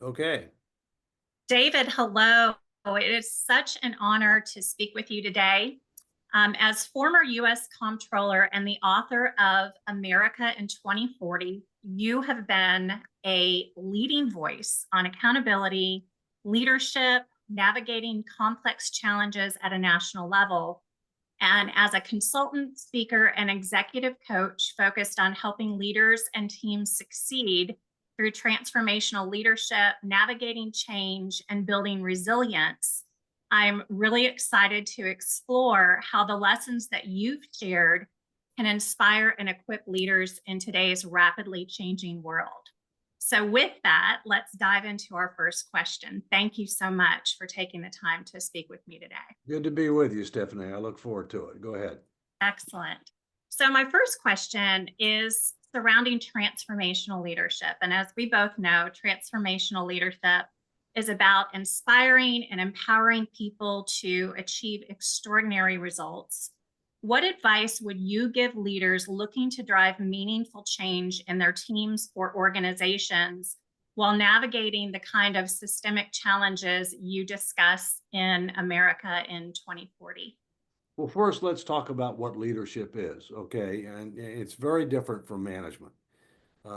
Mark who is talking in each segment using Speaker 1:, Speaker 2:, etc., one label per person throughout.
Speaker 1: Okay.
Speaker 2: David, hello. It is such an honor to speak with you today. As former U.S. Comptroller and the author of America in 2040, you have been a leading voice on accountability, leadership, navigating complex challenges at a national level. And as a consultant, speaker, and executive coach focused on helping leaders and teams succeed through transformational leadership, navigating change, and building resilience, I'm really excited to explore how the lessons that you've shared can inspire and equip leaders in today's rapidly changing world. So, with that, let's dive into our first question. Thank you so much for taking the time to speak with me today.
Speaker 1: Good to be with you, Stephanie. I look forward to it. Go ahead.
Speaker 2: Excellent. So, my first question is surrounding transformational leadership. And as we both know, transformational leadership is about inspiring and empowering people to achieve extraordinary results. What advice would you give leaders looking to drive meaningful change in their teams or organizations while navigating the kind of systemic challenges you discuss in America in 2040?
Speaker 1: Well, first, let's talk about what leadership is, okay? And it's very different from management.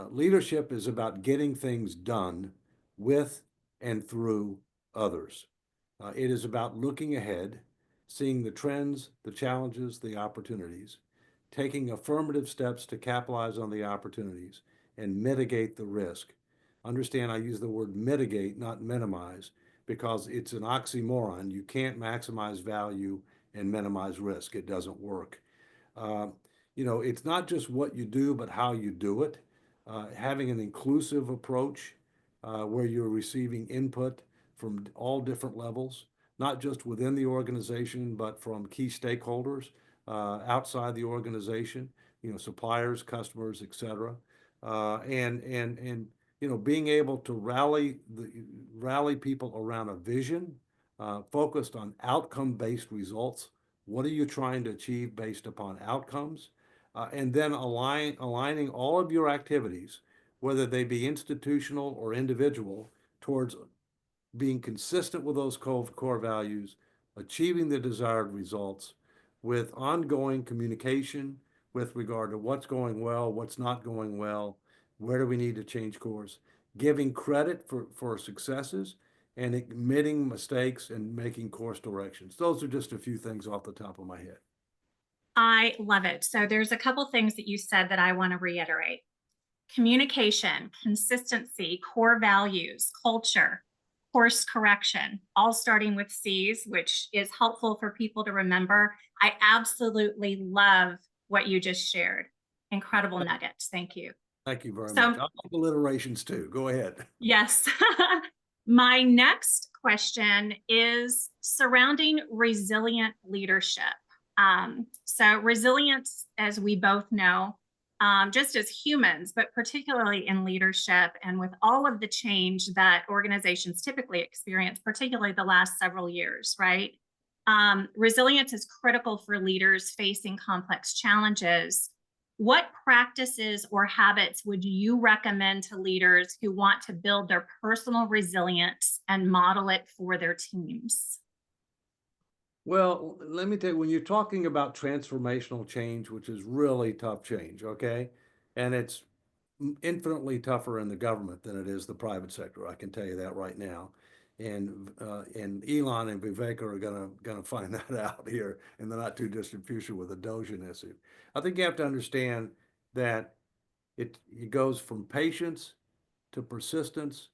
Speaker 1: Leadership is about getting things done with and through others. It is about looking ahead, seeing the trends, the challenges, the opportunities, taking affirmative steps to capitalize on the opportunities and mitigate the risk. Understand I use the word mitigate, not minimize, because it's an oxymoron. You can't maximize value and minimize risk. It doesn't work. Uh, it's not just what you do, but how you do it. Having an inclusive approach where you're receiving input from all different levels, not just within the organization, but from key stakeholders outside the organization, suppliers, customers, et cetera. And being able to rally people around a vision focused on outcome-based results. What are you trying to achieve based upon outcomes? And then aligning all of your activities, whether they be institutional or individual, towards being consistent with those core values, achieving the desired results with ongoing communication with regard to what's going well, what's not going well, where do we need to change course, giving credit for successes, and admitting mistakes and making course directions. Those are just a few things off the top of my head.
Speaker 2: I love it. So, there's a couple things that you said that I want to reiterate: communication, consistency, core values, culture, course correction, all starting with C's, which is helpful for people to remember. I absolutely love what you just shared. Incredible nuggets. Thank you.
Speaker 1: Thank you very much.
Speaker 2: So,
Speaker 1: I like alliterations too. Go ahead.
Speaker 2: yes. My next question is surrounding resilient leadership. So, resilience, as we both know, just as humans, but particularly in leadership and with all of the change that organizations typically experience, particularly the last several years, right? Resilience is critical for leaders facing complex challenges. What practices or habits would you recommend to leaders who want to build their personal resilience and model it for their teams?
Speaker 1: Well, let me tell you, when you're talking about transformational change, which is really tough change, okay? And it's infinitely tougher in the government than it is the private sector. I can tell you that right now. And Elon and Vivek are gonna find that out here in the not too distant future with the Doge initiative. I think you have to understand that it goes from patience to persistence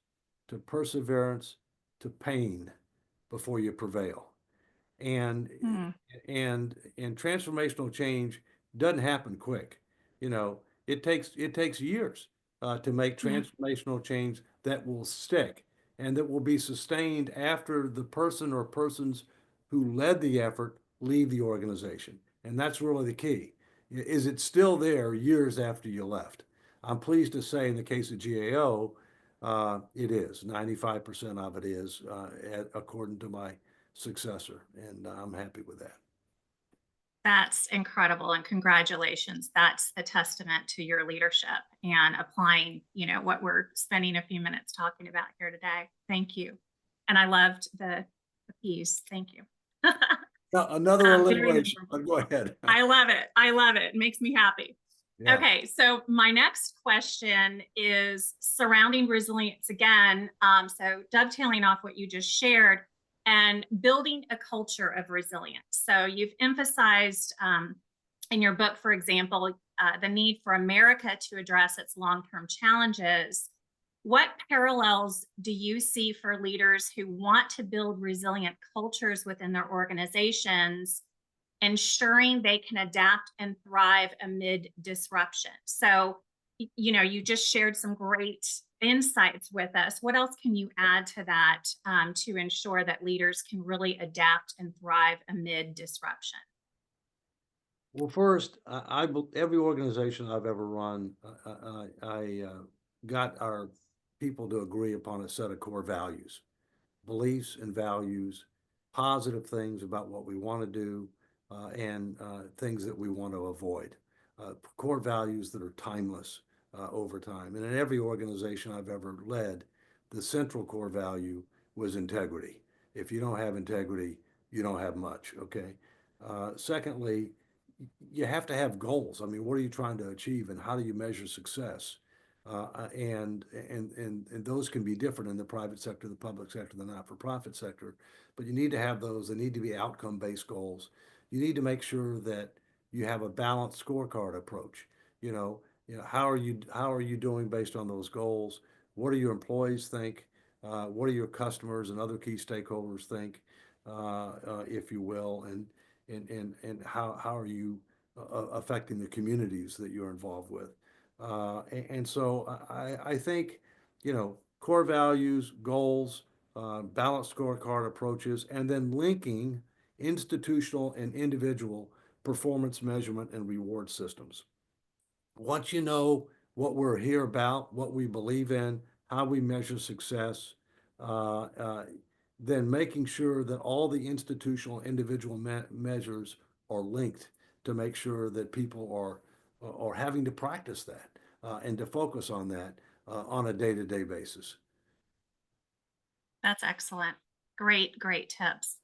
Speaker 1: to perseverance to pain before you prevail. And
Speaker 2: Hmm.
Speaker 1: and transformational change doesn't happen quick. It takes years to make
Speaker 2: Yeah.
Speaker 1: transformational change that will stick and that will be sustained after the person or persons who led the effort leave the organization. And that's really the key. Is it still there years after you left? I'm pleased to say in the case of GAO, it is. 95% of it is, according to my successor, and I'm happy with that.
Speaker 2: That's incredible and congratulations. That's a testament to your leadership and applying, what we're spending a few minutes talking about here today. Thank you. And I loved the piece. Thank you.
Speaker 1: Now, another
Speaker 2: Very
Speaker 1: alliteration,
Speaker 2: memorable.
Speaker 1: but go ahead.
Speaker 2: I love it. I love it. It makes me happy.
Speaker 1: Yeah.
Speaker 2: Okay, so my next question is surrounding resilience again. So dovetailing off what you just shared and building a culture of resilience. So you've emphasized in your book, for example, the need for America to address its long-term challenges. What parallels do you see for leaders who want to build resilient cultures within their organizations, ensuring they can adapt and thrive amid disruption? So, you just shared some great insights with us. What else can you add to that to ensure that leaders can really adapt and thrive amid disruption?
Speaker 1: Well, first, every organization I've ever run, I got our people to agree upon a set of core values, beliefs and values, positive things about what we want to do, and things that we want to avoid. Core values that are timeless over time. And in every organization I've ever led, the central core value was integrity. If you don't have integrity, you don't have much. Okay. Secondly, you have to have goals. I mean, what are you trying to achieve, and how do you measure success? And those can be different in the private sector, the public sector, the not-for-profit sector. But you need to have those. They need to be outcome-based goals. You need to make sure that you have a balanced scorecard approach. How are you doing based on those goals? What do your employees think? What do your customers and other key stakeholders think, if you will? And how are you affecting the communities that you're involved with? And so I think, core values, goals, balanced scorecard approaches, and then linking institutional and individual performance measurement and reward systems. Once you know what we're here about, what we believe in, how we measure success, uh, uh, then making sure that all the institutional individual measures are linked to make sure that people are having to practice that and to focus on that on a day-to-day basis.
Speaker 2: That's excellent. Great, great tips.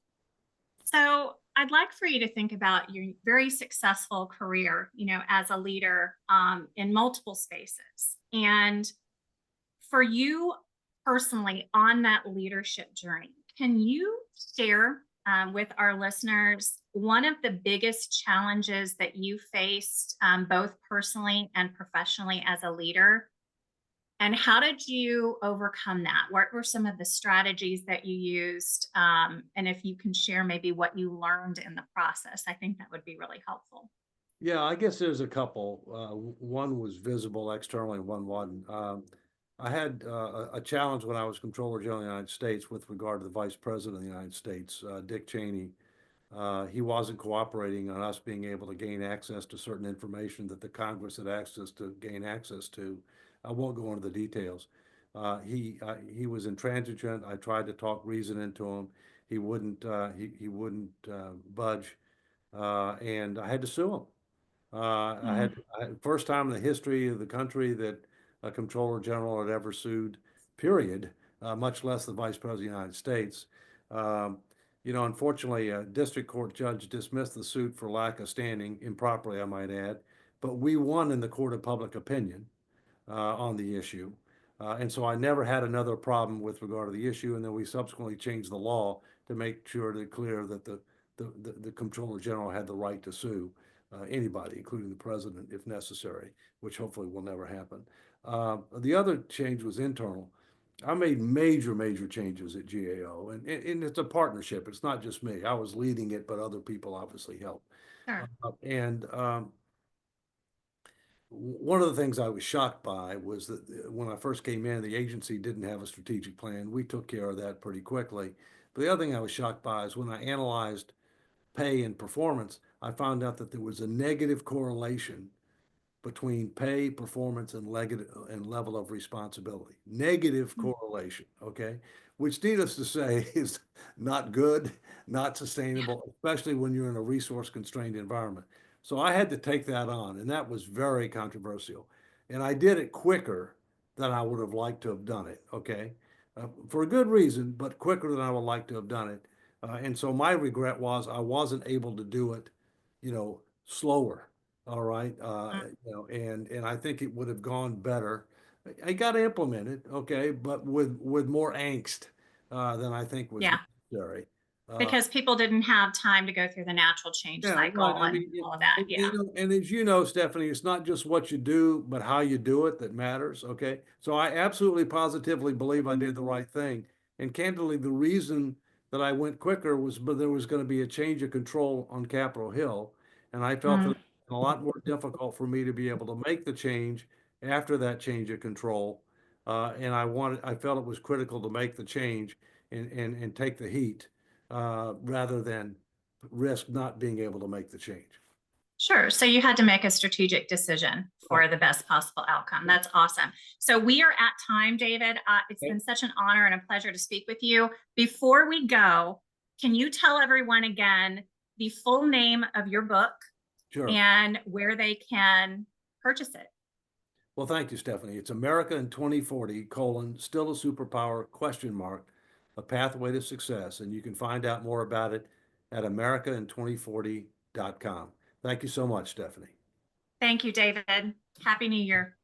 Speaker 2: So I'd like for you to think about your very successful career, as a leader in multiple spaces. And for you personally on that leadership journey, can you share with our listeners one of the biggest challenges that you faced, both personally and professionally as a leader? And how did you overcome that? What were some of the strategies that you used? And if you can share maybe what you learned in the process, I think that would be really helpful.
Speaker 1: Yeah, I guess there's a couple. One was visible externally, and one wasn't. I had a challenge when I was Comptroller General of the United States with regard to the Vice President of the United States, Dick Cheney. He wasn't cooperating on us being able to gain access to certain information that the Congress had asked us to gain access to. I won't go into the details. He was intransigent. I tried to talk reason into him. He wouldn't budge, and I had to sue him. First time in the history of the country that a Comptroller General had ever sued, period, much less the Vice President of the United States. Um, Unfortunately, a district court judge dismissed the suit for lack of standing, improperly, I might add, but we won in the court of public opinion on the issue. And so I never had another problem with regard to the issue. And then we subsequently changed the law to make sure to clear that the Comptroller General had the right to sue anybody, including the president, if necessary, which hopefully will never happen. The other change was internal. I made major, major changes at GAO, and it's a partnership. It's not just me. I was leading it, but other people obviously helped.
Speaker 2: Sure.
Speaker 1: And One of the things I was shocked by was that when I first came in, the agency didn't have a strategic plan. We took care of that pretty quickly. But the other thing I was shocked by is when I analyzed pay and performance, I found out that there was a negative correlation between pay, performance, and level of responsibility. Negative
Speaker 2: Mm.
Speaker 1: correlation, okay? Which, needless to say, is not good, not
Speaker 2: Yeah.
Speaker 1: sustainable, especially when you're in a resource constrained environment. So I had to take that on, and that was very controversial. And I did it quicker than I would have liked to have done it, okay? For a good reason, but quicker than I would like to have done it. And so my regret was I wasn't able to do it, slower. All right.
Speaker 2: Mm.
Speaker 1: And I think it would have gone better. I got to implement it, okay, but with more angst than I think was
Speaker 2: Yeah.
Speaker 1: necessary. Uh,
Speaker 2: Because people didn't have time to go through the natural change
Speaker 1: yeah, right.
Speaker 2: cycle
Speaker 1: I
Speaker 2: and
Speaker 1: mean,
Speaker 2: all of that. Yeah.
Speaker 1: and as you know, Stephanie, it's not just what you do, but how you do it that matters. Okay. So I absolutely positively believe I did the right thing. And candidly, the reason that I went quicker was, but there was going to be a change of control on Capitol Hill. And I felt that
Speaker 2: Mm.
Speaker 1: it was a lot more difficult for me to be able to make the change after that change of control. And I felt it was critical to make the change and take the heat rather than risk not being able to make the change.
Speaker 2: Sure. So you had to make a strategic decision
Speaker 1: Right.
Speaker 2: for the best possible outcome. That's awesome. So we are at time, David. It's
Speaker 1: Okay.
Speaker 2: been such an honor and a pleasure to speak with you. Before we go, can you tell everyone again the full name of your book
Speaker 1: Sure.
Speaker 2: and where they can purchase it?
Speaker 1: Well, thank you, Stephanie. It's America in 2040, still a superpower, a pathway to success. And you can find out more about it at americain2040.com. Thank you so much, Stephanie.
Speaker 2: Thank you, David. Happy New Year.